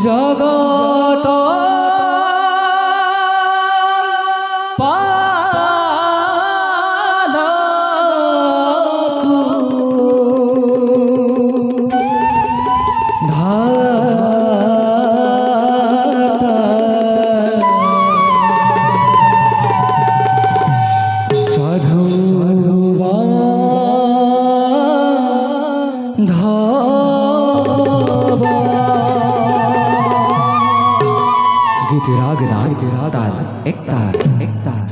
জগত राग राग ताल एक ताल एक ताल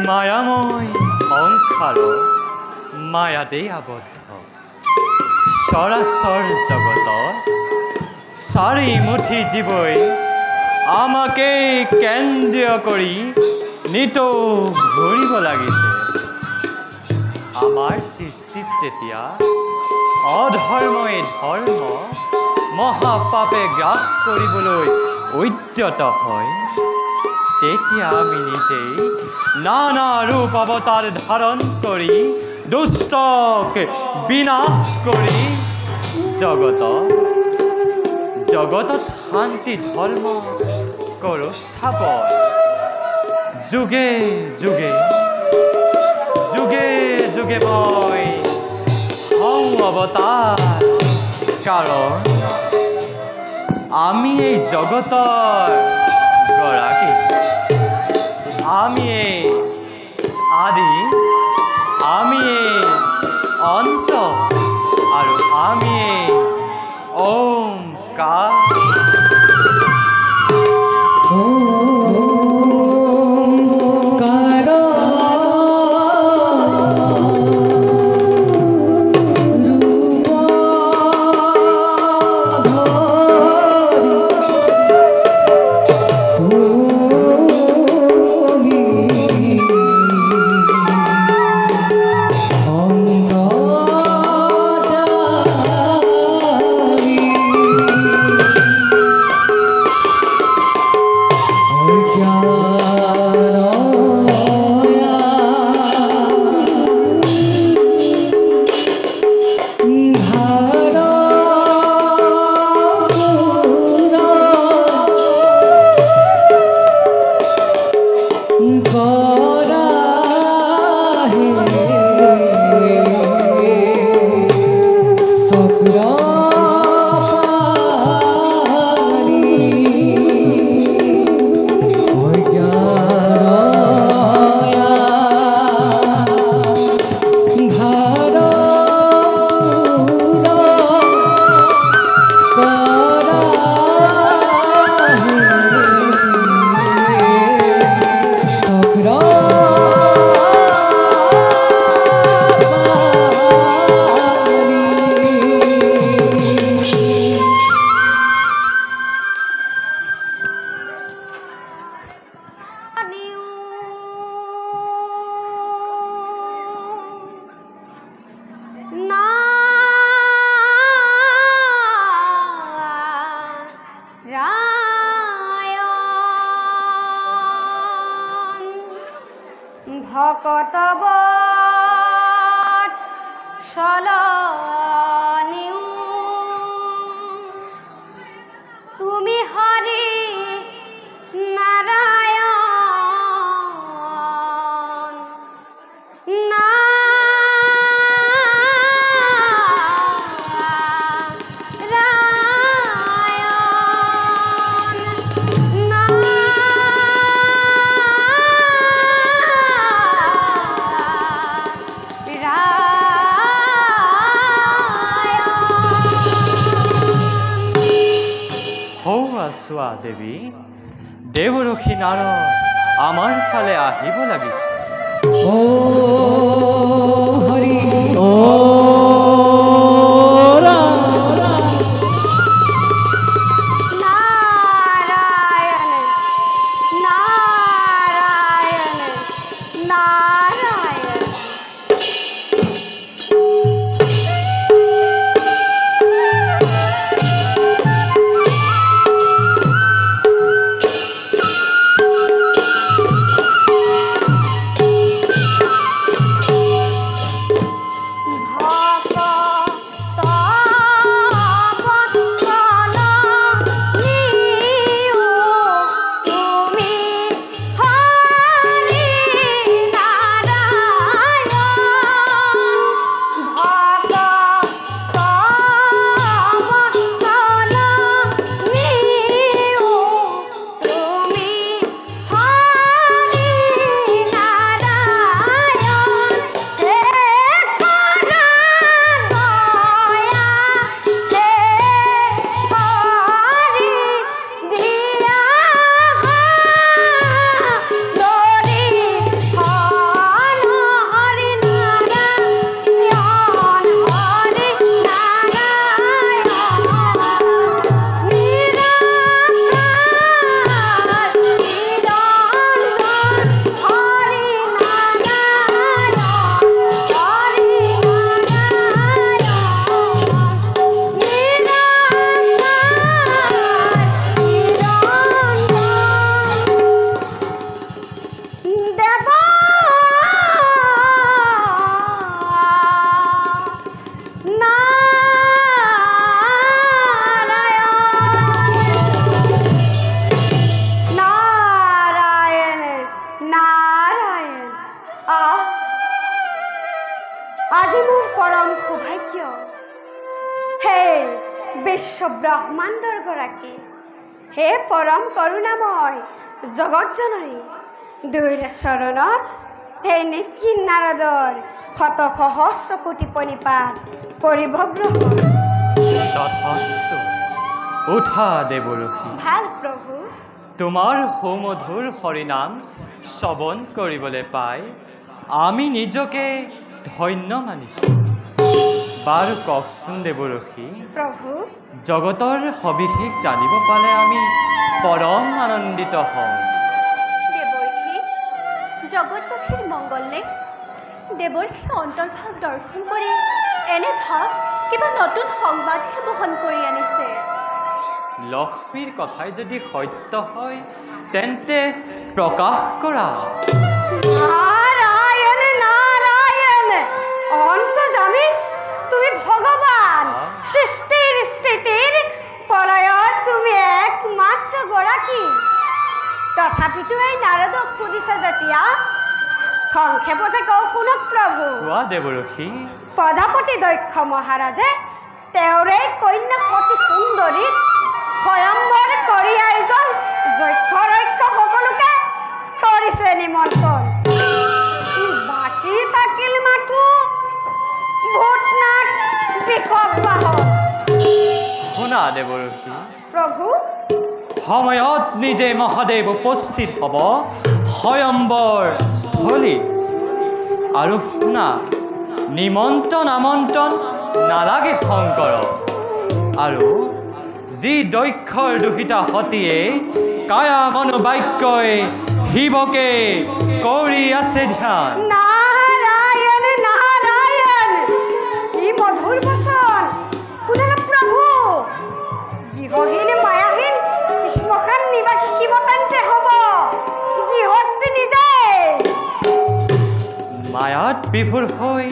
মায়াময় সংসাৰ মায়াতে আবদ্ধ সৰাসৰ জগত চাৰি মুঠি জীৱই আমাকে কেন্দ্ৰীয় কৰি নিতৌ ঘূৰিব লাগিছে। আমাৰ সৃষ্টিত যেতিয়া অধৰ্মই ধৰ্ম মহাপাপে গ্ৰাস কৰিবলৈ উদ্যত হয়, তেতিয়া আমি নিজেই নানা ৰূপ অবতাৰ ধাৰণ কৰি দুষ্টক বিনাশ কৰি জগতত শান্তি ধৰ্ম কৰো স্থাপন যুগে যুগে যুগে যুগে মই হওঁ অৱতাৰ কাৰণ আমি এই জগতৰ গৰাকী আমি এই আদি আমি এই অন্ত আৰু আমি এই ওমকাৰ ভকতবৎ সলনিও তুমি হৰি নাৰায়ণ চোৱা দেৱী দেৱৰক্ষী নাৰদ আমাৰ ফালে আহিব লাগিছে ও হৰি ও বিশ্ব ব্ৰহ্মাণ্ডৰ গৰাকী হে পৰম কৰুণাময় জগত জননী দুইৰে চৰণত হে নিকি নাৰদৰ শত সহস্ৰ কোটি প্ৰণিপাত কৰিব গ্ৰহণ তথাস্তু উঠা দেৱৰূপী ভাল প্ৰভু তোমাৰ সুমধুৰ হৰিনাম শ্ৰৱণ কৰিবলৈ পাই আমি নিজকে ধন্য মানিছোঁ বাৰু কওকচোন দেৱৰূপী প্ৰভু জগতৰ সবিশেষ জানিব পালে আমি পৰম আনন্দিত হওঁ দেৱৰ্ষী জগতবাসীৰ মংগলে দেৱৰ্ষীৰ অন্তৰ্ভাগ দৰ্শন কৰি এনে ভাৱ কিবা নতুন সংবাদহে বহন কৰি আনিছে লক্ষ্মীৰ কথাই যদি সত্য হয় তেন্তে প্ৰকাশ কৰা নাৰায়ণ নাৰায়ণ অন্তৰ্যামী তুমি ভগবান সৃষ্টিৰ স্থিতিৰ প্ৰলয়ৰ তুমি একমাত্ৰ গৰাকী তথাপিতো এই নাৰদক সুধিছে যেতিয়া সংক্ষেপতে কওঁ শুনক প্ৰভু কোৱা দেৱৰূপী প্ৰজাপতি দক্ষ মহাৰাজে তেওঁৰে কন্যা অতি সুন্দৰী স্বয়ম্বৰ কৰি আয়োজন যক্ষ ৰক্ষ সকলোকে কৰিছে নিমন্ত্ৰণ বাকী থাকিল মাথো ভূতনাথ বিষক বাহন শুনা দেৱৰূপী প্ৰভু সময়ত নিজে মহাদেৱ উপস্থিত হ'ব স্বয়ম্বৰ স্থলী আৰু শুনা নিমন্ত্ৰণ আমন্ত্ৰণ নালাগে শংকৰ আৰু যি দক্ষৰ দুহিতা সতীয়ে কায়া মনোবাক্যই শিৱকে কৰি আছে ধ্যান নাৰায়ণ নাৰায়ণ কি মধুৰ বচন শুনালে প্ৰভু গৃহহীন মায়াহীন শ্মশান নিবাসী শিৱতান্তে হ'ব গৃহস্থী নিজে মায়াত বিভোৰ হৈ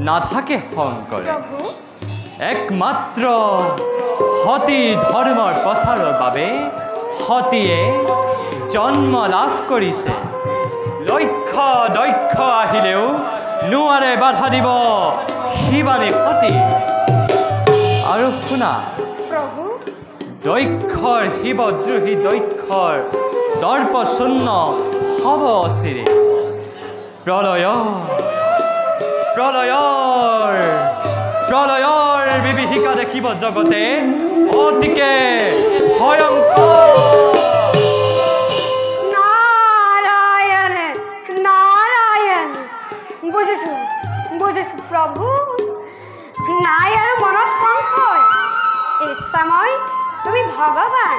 নাথাকে শংকৰ প্ৰভু একমাত্ৰ সতী ধৰ্মৰ প্ৰচাৰৰ বাবে সতীয়ে জন্ম লাভ কৰিছে লক্ষ দক্ষ আহিলেও নোৱাৰে বাধা দিব শিৱানী সতী আৰু শুনা প্ৰভু দক্ষৰ শিৱদ্ৰোহী দক্ষৰ দৰ্পশূন্য হ'ব অচিৰে প্ৰলয়ৰ বিভীষিকা দেখিব জগতে অতিকে ভয়ংকৰ নাৰায়ণ নাৰায়ণ বুজিছোঁ প্ৰভু নাই আৰু মনত সংশয় ইচ্ছাময় তুমি ভগৱান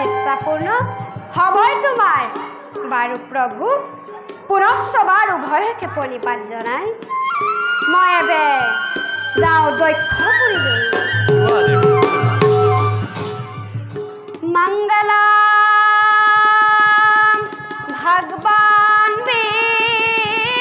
ইচ্ছাপূৰ্ণ হ'বই তোমাৰ বাৰু প্ৰভু পুনশ্চবাৰ উভয়কে প্ৰণিপাত জনাই মই এবে যাওঁ দক্ষপুৰীলৈ মংগলম ভগৱান বিষ্ণু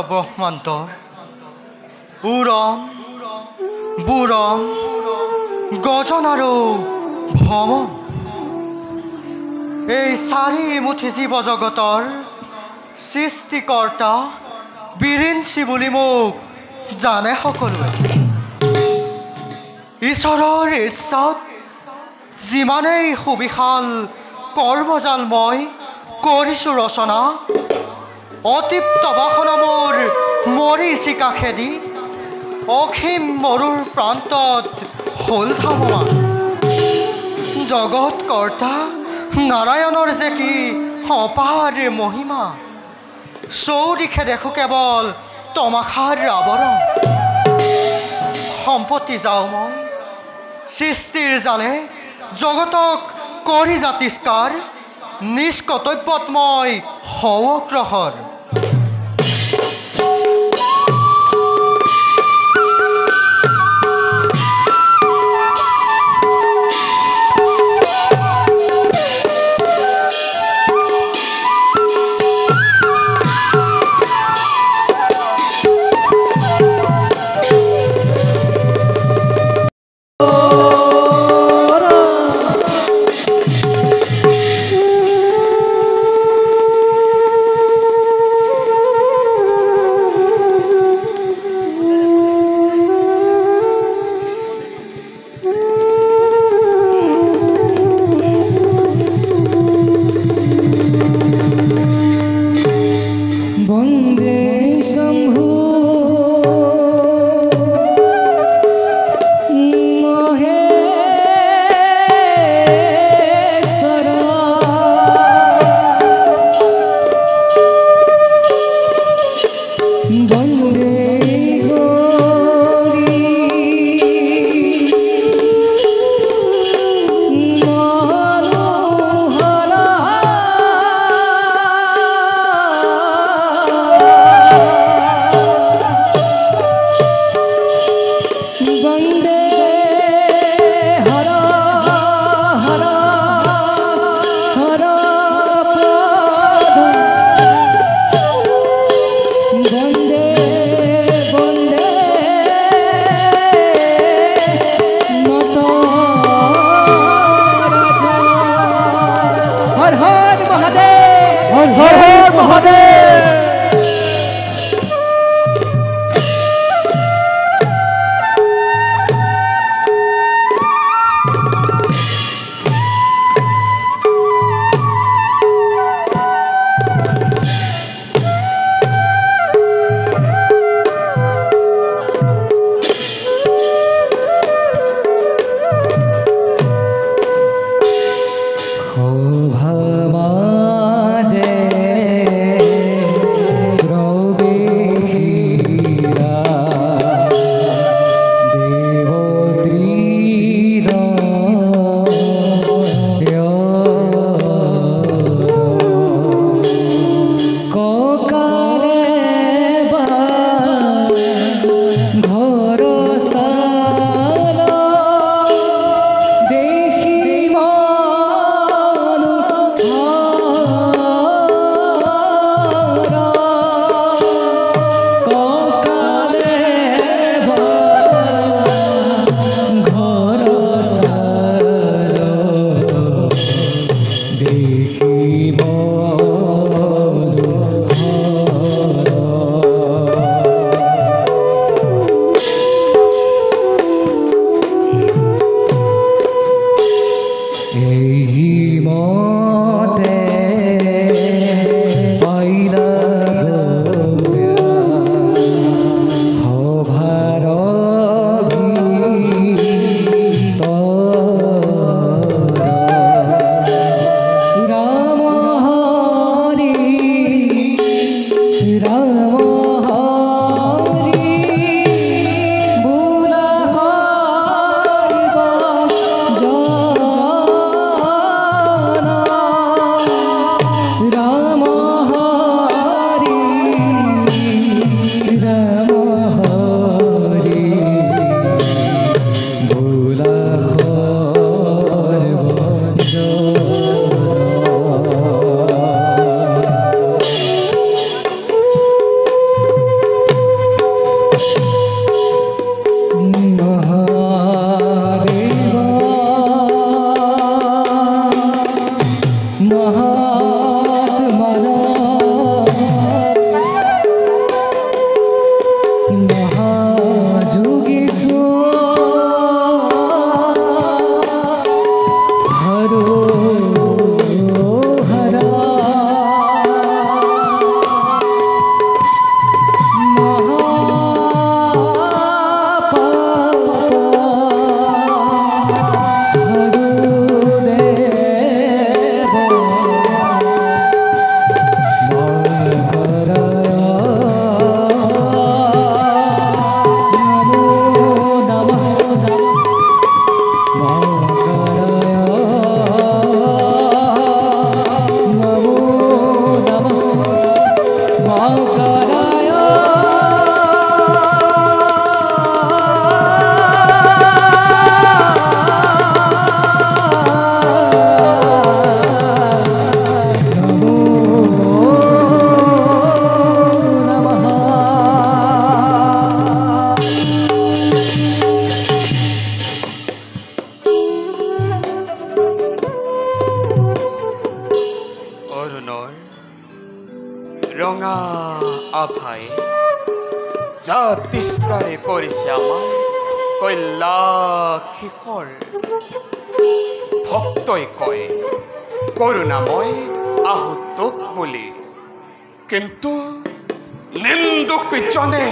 ব্ৰহ্মাণ্ডৰ উৰণ বুৰণ গজন আৰু ভ্ৰমণ এই চাৰিমুঠি জীৱ জগতৰ সৃষ্টিকৰ্তা বিৰিঞ্চি বুলি মোক জানে সকলোৱে। ঈশ্বৰৰ ইচ্ছাত যিমানেই সুবিশাল কৰ্মজাল মই কৰিছোঁ ৰচনা, অতৃপ্ত বাসনা মোৰ মৰিচি কাষেদি অসীম মৰুৰ প্ৰান্তত হ'ল ধাৱমান। জগত কৰ্তা নাৰায়ণৰ যে কি অপাৰ মহিমা, চৌদিশে দেখোঁ কেৱল তমাশাৰ আৱৰণ। সম্পত্তি যাওঁ মই সৃষ্টিৰ জালে জগতক কৰি জাতিষ্কাৰ, নিজ কৰ্তব্যত মই হওঁ অগ্ৰসৰ। হৰ হৰ মহাদেব। ৰঙা আভাই যা তিস্কাৰে কৰিছে আমাৰ কৈলাশিখৰ ভক্তই কয় কৰুণাময় আহুতোক বুলি কিন্তু নিন্দুকজনে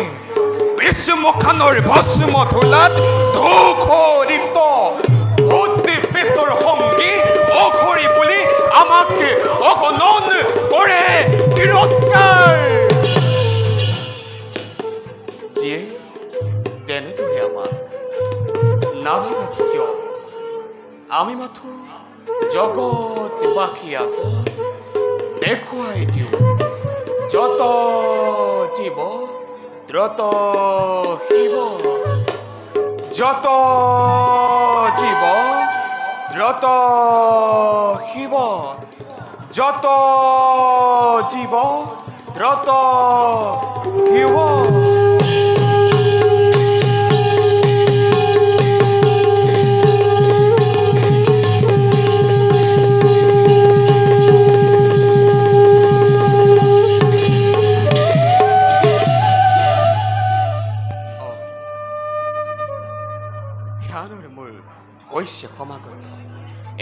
বিষ্ণুখানৰ ভস্ম ধূলাত ধূসৰিত ভূতি পেটৰ সংগী অঘৰী বুলি আমাকে অগণন কৰে তিৰস্কাৰ যিয়ে যেনেদৰে আমাক নাভাবক কিয় আমি মাথো জগতবাসী আগত দেখুৱাই দিওঁ যত জীৱ দ্ৰত শিৱ যত জীৱ দ্ৰত শিৱ যত জীৱ দ্ৰত শিৱ হৈছে ক্ষমা কৰি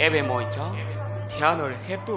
এবে মই যাওঁ ধ্যানৰ হেতু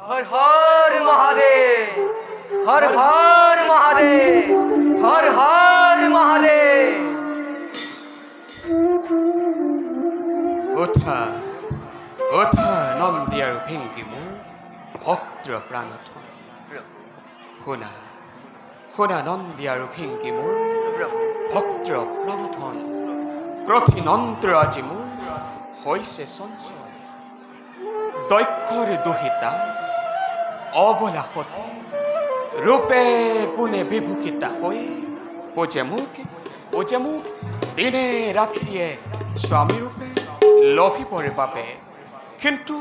हर हर महादेव हर हर महादेव हर हर महादेव ওঠা ওঠা নন্দী আৰু ভেংগী মোৰ ভক্তৰ প্ৰাণথন শুনা শুনা নন্দী আৰু ভেংগী মোৰ ভক্তৰ প্ৰাণথন কঠিন অন্তৰ আজি মোৰ হৈছে চঞ্চল দক্ষৰে দুহিতা অবলা সতী ৰূপে গুণে বিভূষিতা হৈ পূজে মোক দিনে ৰাতিয়ে স্বামী ৰূপে লভি পৰে বাবে কিন্তু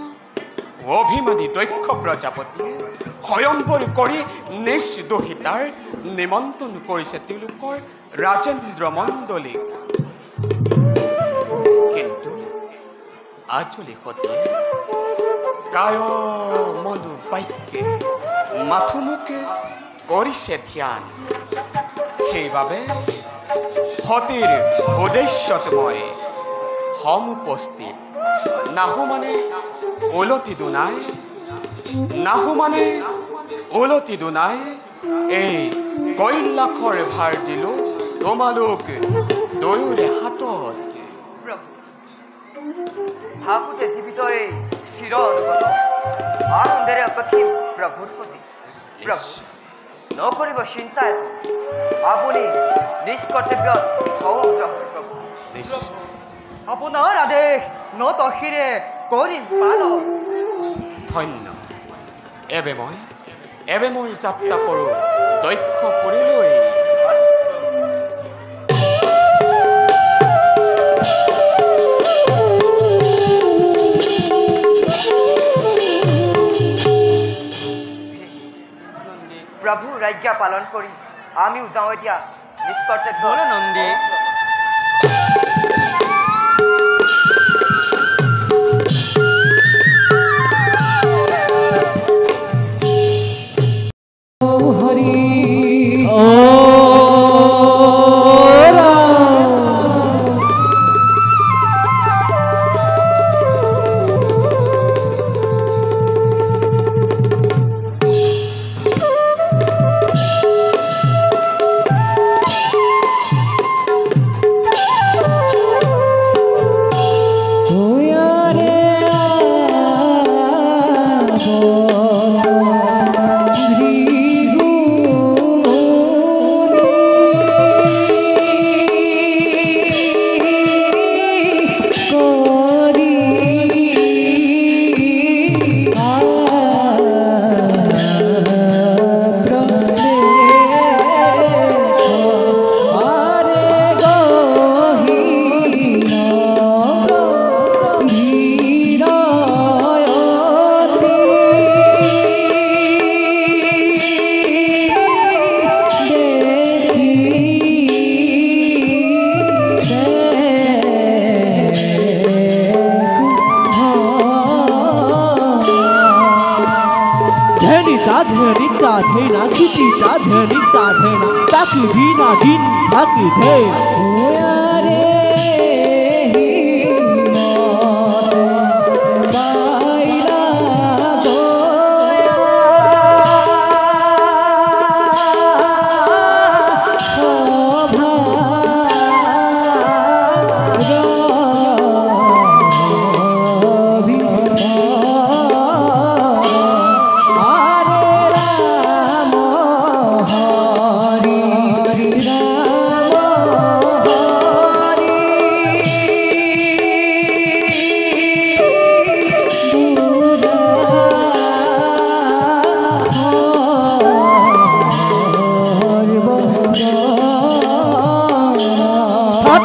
অভিমানী দক্ষ প্ৰজাপতিয়ে স্বয়ম্বৰ কৰি নিজ দুহিতাৰ নিমন্ত্ৰণ কৰিছে তেওঁলোকৰ ৰাজেন্দ্ৰ মণ্ডলীক কিন্তু আজলি সতীয়ে কায় মনু বাক্যে মাথো মুখে কৰিছে ধ্যান সেইবাবে সতীৰ উদ্দেশ্যত মই সমুপস্থিত নাহো মানে ওলটি দুনাই নাহো মানে ওলটি দুনাই এই কৈলাসৰ ভাৰ দিলো তোমালোক দুয়োৰে হাতত থাকুতে জীবিত এই চিৰ অনুগত আনন্দেৰে অপেক্ষিম প্ৰভুৰ প্ৰতি প্ৰভু নকৰিব চিন্তা আপুনি নিজ কৰ্তব্যত সংগ্ৰহ প্ৰভু আপোনাৰ আদেশ নতশিৰে কৰিম পালন ধন্য এবে মই যাত্ৰা কৰোঁ দক্ষ পুৰীলৈ প্ৰভু ৰাজ্ঞা পালন কৰি আমিও যাওঁ এতিয়া নিজ কৰ্তব্য Nandi Dhena kiti ta dheni ta dhena taku dina din taku the oyare baila goya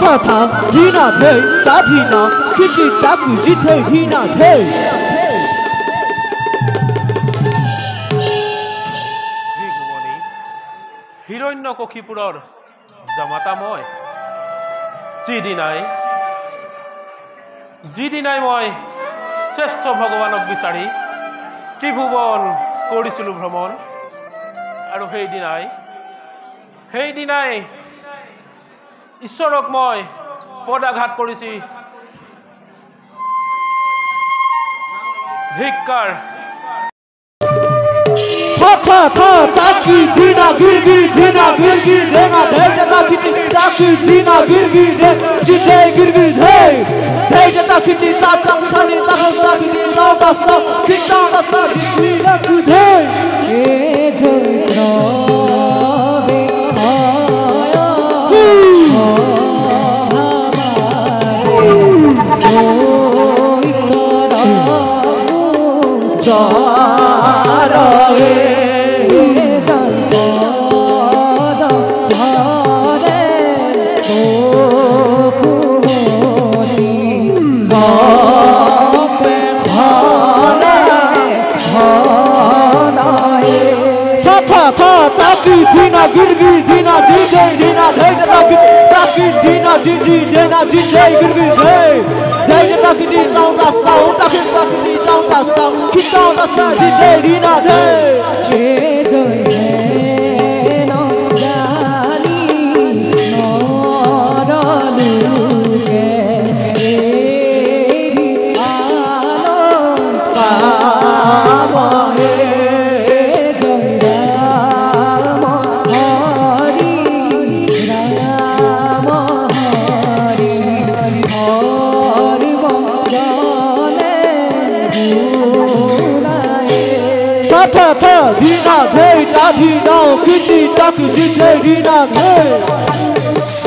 shobha Tham Dhina Thay Ta Dhina Kiti Taku Jithe Dhina Thay Hiranya কক্ষিপুৰৰ জামাতা মই যিদিনাই মই শ্ৰেষ্ঠ ভগৱানক বিচাৰি ত্ৰিভুৱন কৰিছিলোঁ ভ্ৰমণ আৰু সেইদিনাই ঈশ্বৰক মই পদাঘাত কৰিছি ধিক্কাৰ Taki Dhina Girgi Dhina Girgi Dhena Dheta Kiti Taki Dhina Girgi Jithe Girgi Dheta Kiti Taka Thani Taka Kiti Nauta Sta Kita Sta Dhina Kudhe Ke Jayra Dhina Girgi Dhina Jithe Dhina Dheta Taki Dhina জিজি দেনা জিজে গিরগি দে দে জেতা Kitty সাউন্ডা সাউন্ডা Kitty সাউন্ডা সাউন্ডা কি সাউন্ডা জিজে রিনা দে হে জয় হে ন জানি নরলুকে রে আলো কামহে জয় Ram Hari Ram Hari Hari বজনে ta ta dina hey ta dina kiti tak jite dina hey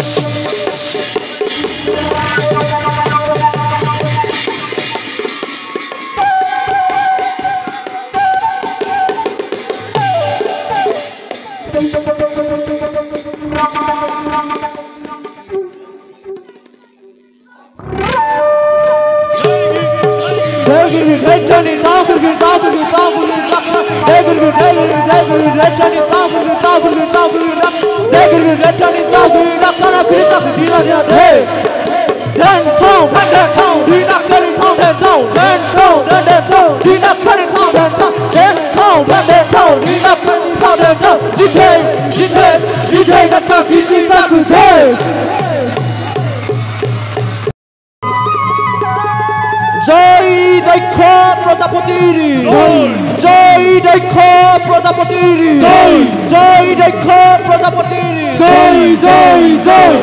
জয় দক্ষ প্রজাপতির জয় দক্ষ প্রজাপতির জয় দক্ষ প্রজাপতির জয় জয় জয়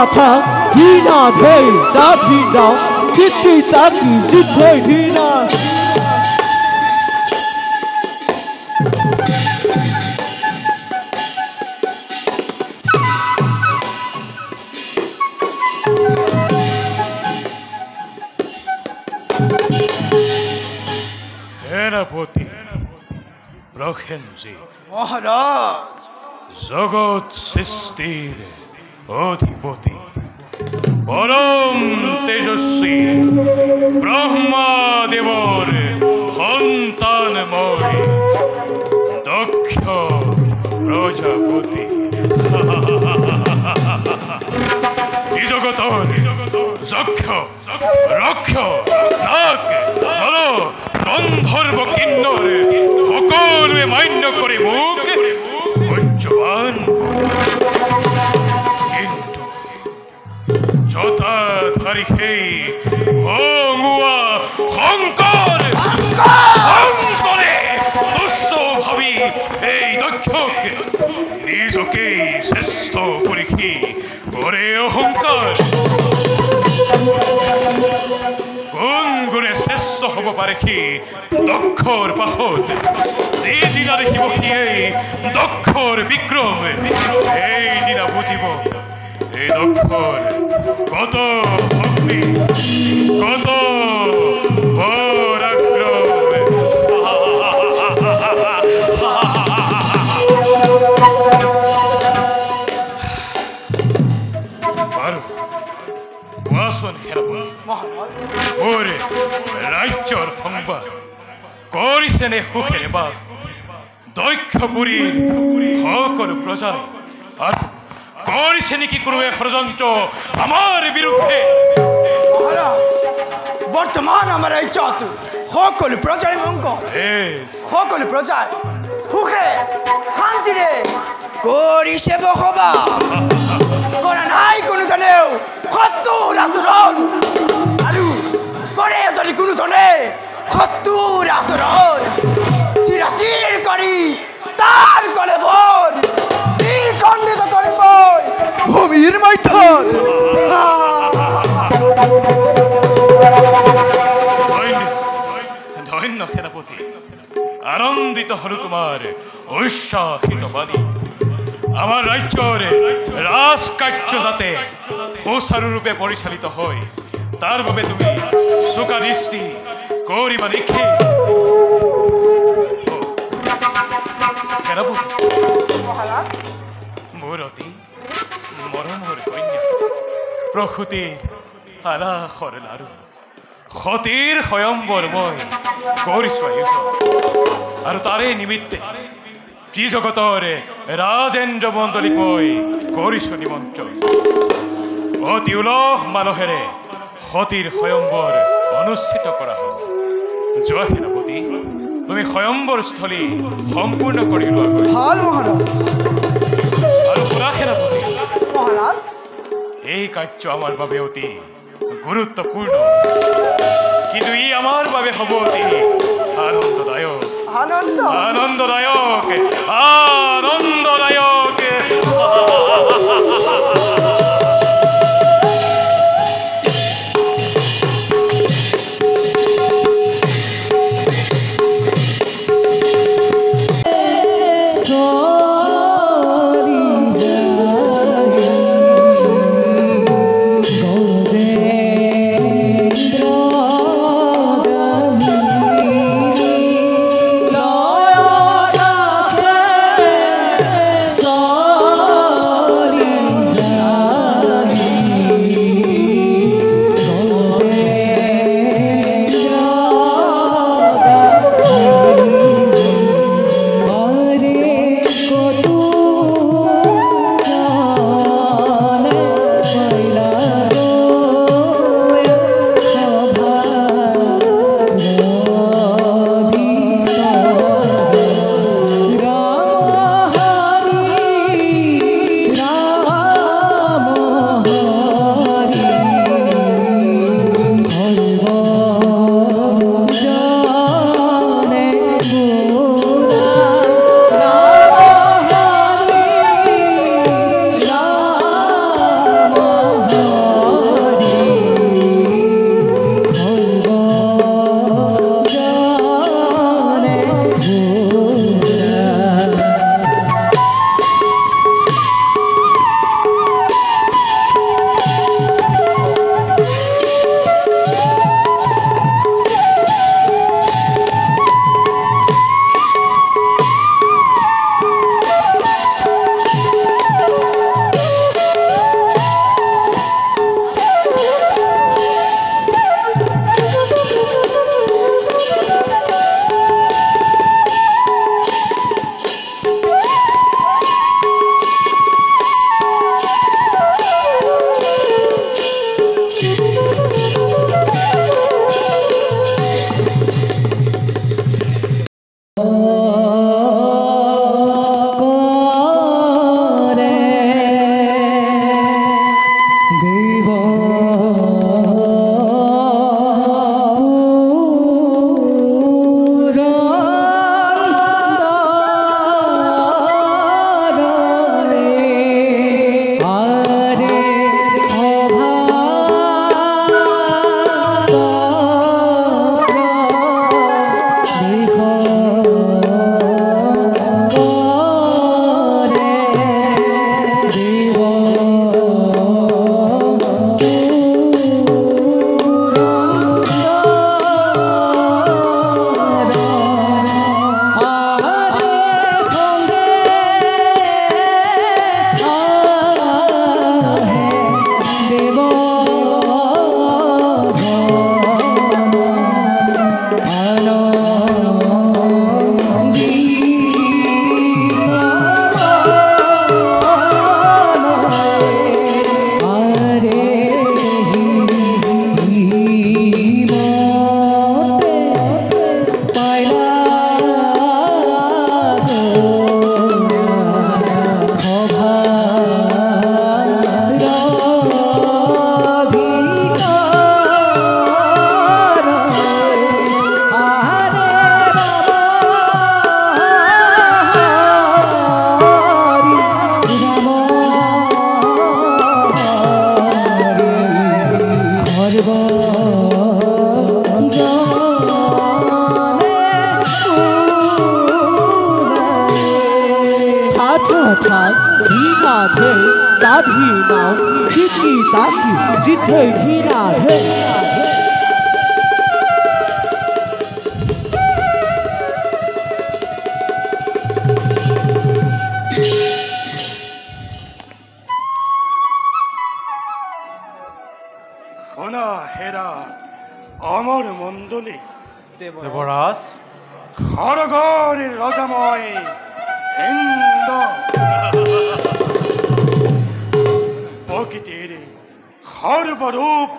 ta hina hey da thi down kiti taki jithoi hina সেনাপতি প্রখেনজি মহারাজ জগৎ সৃষ্টির অধিপতি পরম তেজস্বী ব্রহ্মাদেবর সন্তানময় দক্ষ প্রজাপতি জগতর যক্ষ রক্ষ নাগ নর গন্ধর্ব কিন্নর সকলোৱে মান্য কৰে মোক উচ্চবান কিন্তু যথাধাৰী সেই ভঙুৱা শংকৰ শংকৰে তুচ্ছ ভাবি এই দক্ষক নিজকেই শ্ৰেষ্ঠ পৰীক্ষী কৰে অহংকাৰ কোন গুণে শ্ৰেষ্ঠ হ'ব পাৰে সি দক্ষৰ পাছত যিদিনা দেখিব সিয়েই দক্ষৰ বিক্ৰম এইদিনা বুজিব এই দক্ষৰ কত শক্তি কত পৰাক্ৰম শুনাচোন সেনাপতি মোৰ ৰাজ্যৰ সংবাদ কৰিছেনে সুখেৰে বা দক্ষপুৰীৰ সকলো প্ৰজাই আৰু কৰিছে নেকি কোনোৱে ষড়যন্ত্ৰ আমাৰ বিৰুদ্ধে মহাৰাজ বৰ্তমান আমাৰ ৰাজ্যত সকল প্ৰজাৰ মঙ্গল সকল প্ৰজায় সুখে শান্তিৰে কৰিছে বসবাস কৰা নাই কোনোজনেও শত্ৰুৰ আচৰণ আৰু কৰে যদি কোনোজনে শত্ৰুৰ আচৰণ চিৰাচিৰ কৰি তাৰ কলেবৰ খণ্ডিত কৰিব ভূমিৰ মধ্যত ধন্য সেনাপতি আনন্দিত হলো তোমাৰ উৎসাহিত বাণী আমাৰ ৰাজ্যেৰ ৰাজকাৰ্য যাতে সুচাৰুৰূপে পৰিচালিত হয় তাৰ বাবে তুমি চোকা দৃষ্টি কৰিবা নেকি সেনাপতি মোৰ অতি মৰমৰ কন্যা প্ৰসূতিৰ আলাসৰ লাৰু সতীৰ স্বয়ম্বৰ মই কৰিছো আয়োজন আৰু তাৰে নিমিত্তে ত্ৰিজগতৰ ৰাজেন্দ্ৰ মণ্ডলীক মই কৰিছো নিমন্ত্ৰণ অতি উলহ মালহেৰে সতীৰ স্বয়ম্বৰ অনুষ্ঠিত কৰা হ'ল যোৱা সেনাপতি তুমি স্বয়ম্বৰ স্থলী সম্পূৰ্ণ কৰি লোৱা ভাল মহাৰাজ আৰু শুনা সেনাপতি মহাৰাজ এই কাৰ্য আমাৰ বাবে অতি গুৰুত্বপূৰ্ণ কিন্তু ই আমাৰ বাবে হ'ব অতি আনন্দদায়ক আনন্দদায়ক আনন্দদায়ক राधे दाढ़ी नाम जितनी ताकि जिथे भी राधे শোনা হেরা অমর মণ্ডলী দেবরাজ খড়গড়ের রজাময় ইন্দ্র প্রকৃতির সর্বরূপ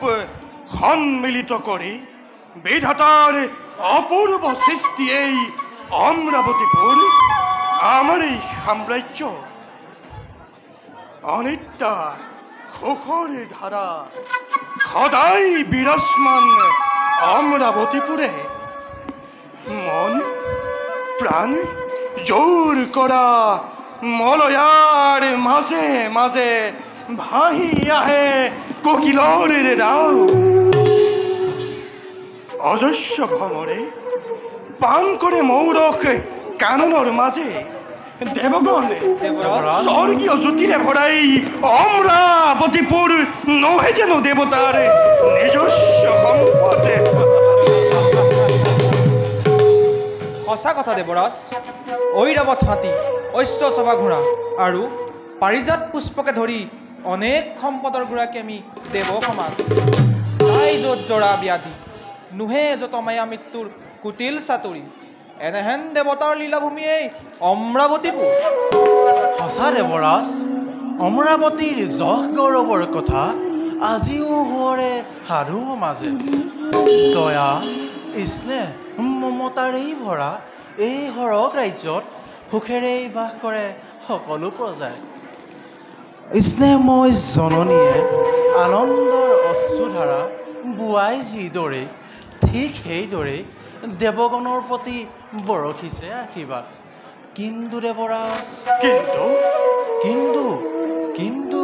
সম্মিলিত করে বিধাতার অপূর্ব সৃষ্টি এই অমরাবতীপুর আমার এই সাম্রাজ্য অনিত্যা খোখর ধারা সদাই বিরাজমান অমরাবতীপুরে মন প্রাণ জোর করা মলয়ার মাঝে মাঝে ভাহি আহে কোকিলরের রাও অজস্র ভ্রমরে পান করে মৌরক কাননের মাঝে দেবগণ স্বর্গীয় জ্যোতিরে ভরাই অমরাবতীপুর নহে যেন দেবতার নিজস্ব সম্পদ। সঁচা কথা দেৱৰাজ ঐৰাৱত হাতী ঐশ্য সভা ঘোঁৰা আৰু পাৰিজাত পুষ্পকে ধৰি অনেক সম্পদৰ গৰাকী আমি দেৱ সমাজ তাই য'ত জৰা ব্যাধি নোহে য'ত মায়া মৃত্যুৰ কুটিল চাতুৰি এনেহেন দেৱতাৰ লীলাভূমি এই অমৰাৱতীপুৰ। সঁচা দেৱৰাজ অমৰাৱতীৰ যশ গৌৰৱৰ কথা আজিও হোৱৰে সাধু সমাজে দয়া স্নেহ মমতাৰেই ভৰা এই সৰগ ৰাজ্যত সুখেৰেই বাস কৰে সকলো প্ৰজাই। স্নেহময় জননীয়ে আনন্দৰ অশ্ৰুধাৰা বোৱাই যিদৰে ঠিক সেইদৰে দেৱগণৰ প্ৰতি বৰষিছে আশীৰ্বাদ। কিন্তু দেৱৰাজ কিন্তু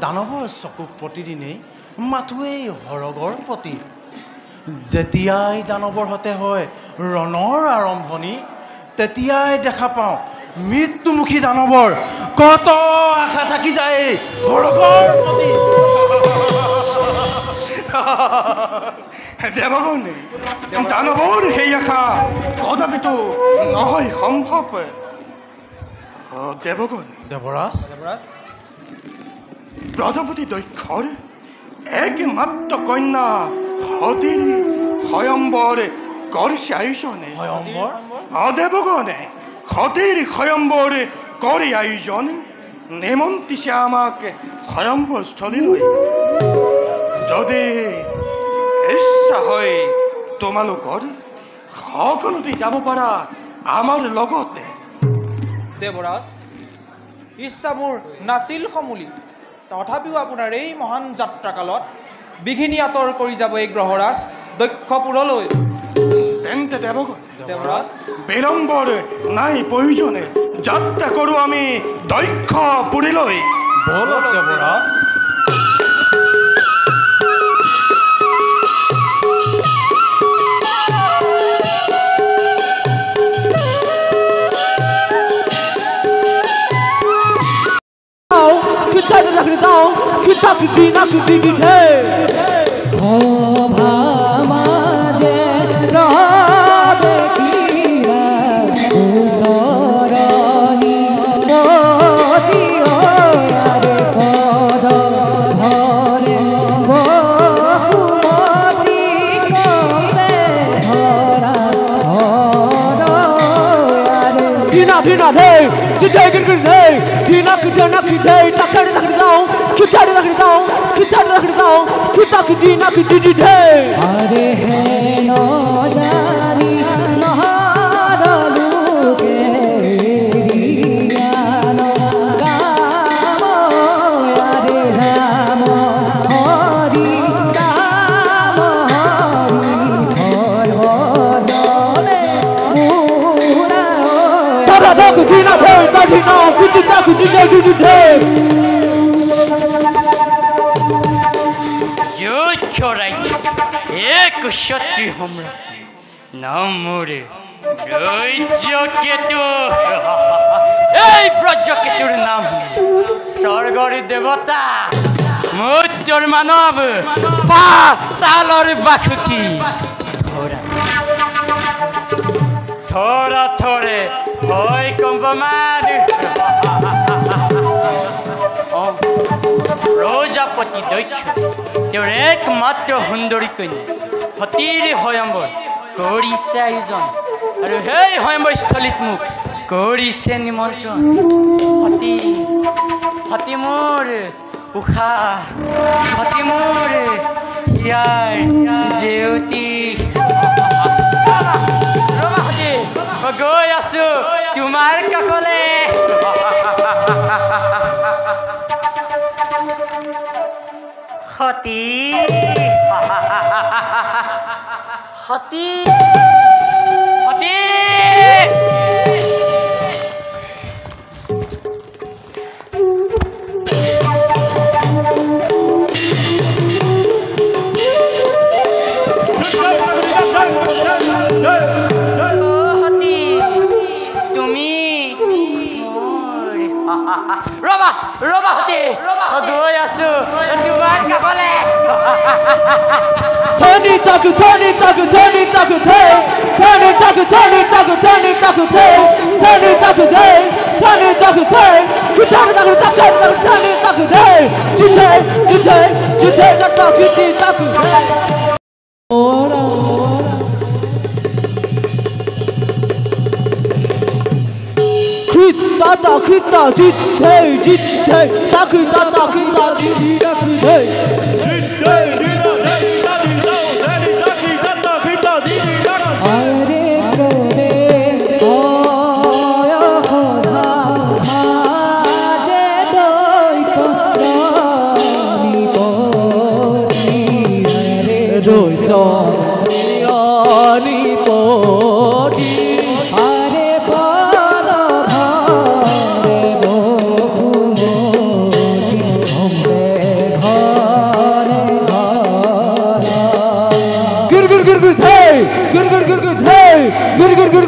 দানৱৰ চকুক প্ৰতিদিনেই মাথোৱেই সৰগৰ প্ৰতি। যেতিয়াই দানৱৰ সতে হয় ৰণৰ আৰম্ভণি তেতিয়াই দেখা পাওঁ মৃত্যুমুখী দানৱৰ কত আশা থাকি যায় সৰগৰ প্ৰতি। দেবগণ দানৱৰ সেই আশা কদাপিতো নহয় সম্ভৱ। দেবগণ দেৱৰাজ প্ৰজাপতি দক্ষৰ একমাত্ৰ কন্যা সতীৰ স্বয়ম্বৰ কৰিছে আয়োজনে। দেবগণে সতীৰ স্বয়ম্বৰ কৰি আয়োজন নিমন্ত্ৰিছে আমাক স্বয়ম্বৰ স্থলীলৈ। যদি ইচ্ছা হয় তোমালোকৰ সকলোতে যাব পাৰা আমাৰ লগতে। দেৱৰাজ ইচ্ছা মোৰ নাছিল সমূলি তথাপিও আপোনাৰ এই মহান যাত্ৰাকালত বিঘিনি আঁতৰ কৰি যাব এই গ্ৰহৰাজ দক্ষপুৰলৈ। তেন্তে দেৱৰাজ বিলম্বৰ নাই প্ৰয়োজনে যাত্ৰা কৰোঁ আমি দক্ষপুৰীলৈ। বলক দেৱৰাজ। अरे है न जानी नहारलुके रियान काम अरे राम हरि काम हरि भजने पूरा तारा डाक दिना भे ताधिना कुति डाक जिदे दुदे एक क्षत्रिय हमरा नाम मोरे ব্ৰজকেতু এই ব্ৰজকেতুৰ নাম স্বৰ্গৰ দেৱতা মৰ্ত্যৰ মানৱ পাতালৰ বাসুকী থৰা থৰে হয় কম্পমান প্ৰজাপতি দক্ষ তেওঁৰ একমাত্ৰ সুন্দৰী কন্যা সতীৰ স্বয়ম্বৰ কৰিছে আয়োজন আৰু সেই স্বয়ম্বৰস্থলীত মোক কৰিছে নিমন্ত্ৰণ সতী সতী মোৰ উষা সতী মোৰ হিয়াৰ জেউতি ৰবা সতী মই গৈ আছো তোমাৰ কাষলে সতী সতী সতী ৰবা ৰবা সতী গৈ আছো তোমাৰ কাষলে Turn it up, turn it up, turn it up, turn it up, turn it up, turn it up, turn it up, turn it up, Tata kita jitte jitte takı tata kita jitte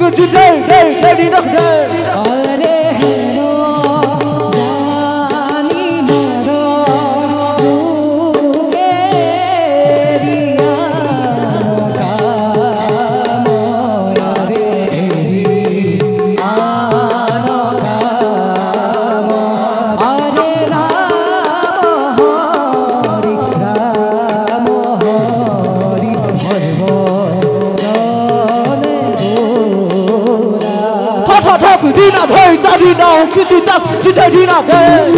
Good today, hey, ready up there. Are hello, Jani Maro, Eriya Kamo, Are Ano Kamo, Are Ramo Hari, Marvo. Tak dina bhai tadi na kiti tak jita dina bhai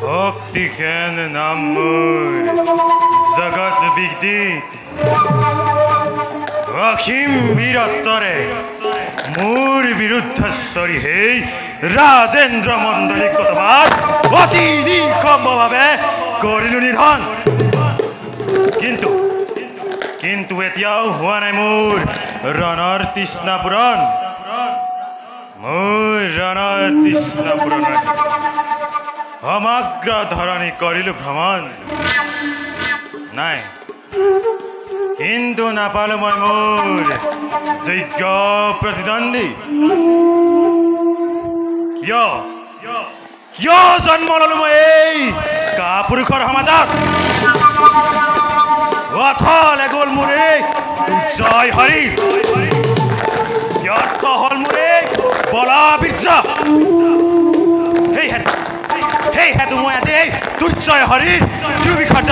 Hokti khen namur zagat bigdit Akhim birattare মোর বিরুদ্ধেশ্বরী হেই রাজেন্দ্র মণ্ডলী কতবার অতি নিঃসম্ভভাৱে কৰিলো নিধন কিন্তু কিন্তু এতিয়াও হোৱা নাই মোৰ ৰণৰ তৃষ্ণা পূৰণ মোৰ ৰণৰ তৃষ্ণা পূৰণ সমগ্ৰ ধৰণী কৰিলো ভ্ৰমণ নাই কিন্তু নাপালো মই মোৰ যোগ্য প্ৰতিদ্বন্দ্বী কিয় কিয় জন্ম ললো মই এই কাপুৰুষৰ সমাজত অথলে গ'ল মোৰ এই জয় হৰি ব্যৰ্থ হ'ল মোৰ এই বলবীৰ্য সেই হেতু মই আজি এই দুৰ্জয় হৰিৰ দুৰ্বিষত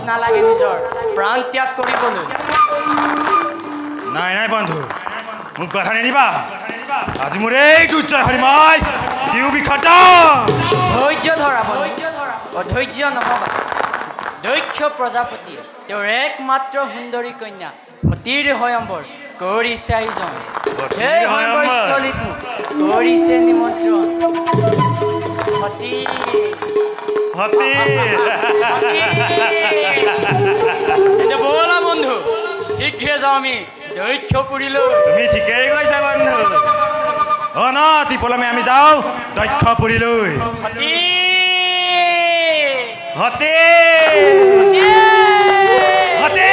নালাগে নিজৰ প্ৰাণ ত্যাগ কৰিবলৈ নাই নাই বন্ধু মোক বাধা নিদিবা আজি মোৰ এই দুৰ্জয় হৰি মই দিও বিখত ধৈৰ্য ধৰা অধৈৰ্য নহবা দক্ষ প্ৰজাপতিয়ে তেওঁৰ একমাত্ৰ সুন্দৰী কন্যা সতীৰ স্বয়ম্বৰ কৰিছে আয়োজন সেই সংগস্থলীত কৰিছে নিমন্ত্ৰণ সতী এতিয়া ব'লা বন্ধু শীঘ্ৰে যাওঁ আমি দক্ষপুৰীলৈ তুমি ঠিকেই কৈছা বন্ধু অনতি পলমে আমি যাওঁ দক্ষপুৰীলৈ হতে হতে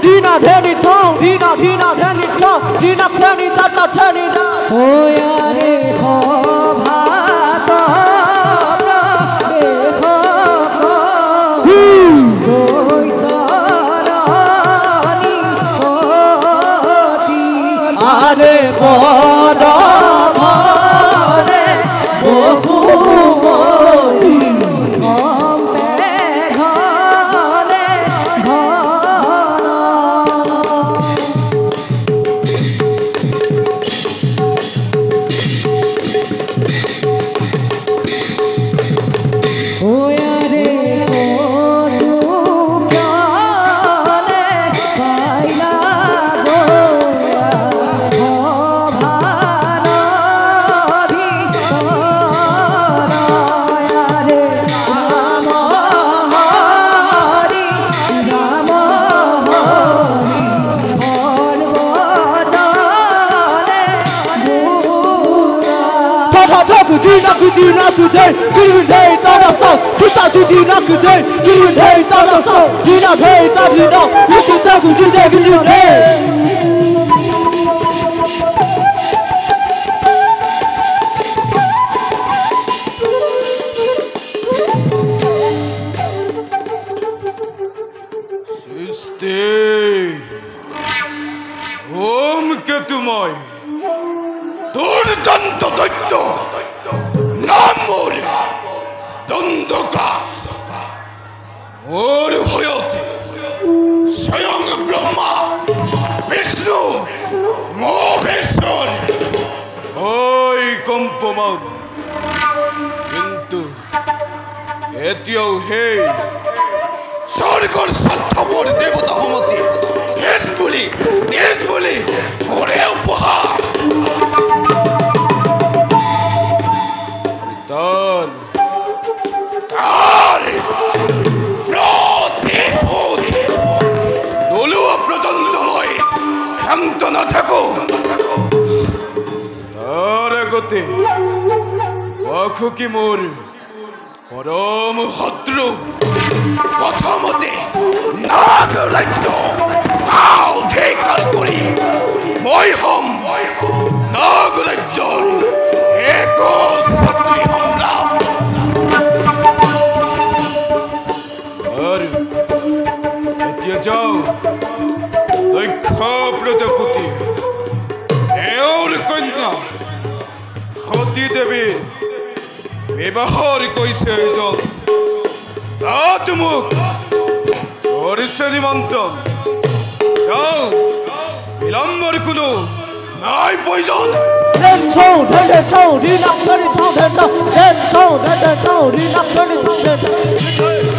Dina dheni thong Dina dheni thong Dina dheni tata dheni da Oya re kho bhato dekho ko Doi tarani khoti Are bodo bhare bohu moti Dina kuday, Dina tada song, kita Dina kuday, Dina tada song, Dina tada Dina, kita kuday Dina. Sister, Om ketumai, Tor tanto tanto. Namor Dondoka Or Hoyote Sayang Brahma Vishnu Moheshwar Oi Kompoman Kintu Etio Hey Sarkar Sattapor Devata Homasi Hezbuli Hezbuli Ore Upahar Tare Protihut Nolua Prajantamai Kantana Tako Tare Gote Wakuki Mori Param Hadru Watamate Nagalacto I'll take Alkuri Moi home Nagalactor Eko Satri Hamra Etia Jao Lekha Prajapati Eor Kanya Khoti Devi Vivahar Koise Jal Atumuk Orisani Mantan Jao Ilambar Kuno Nai Poison Then tone, Dina 30 tone, then tone, Dina 30 tone, then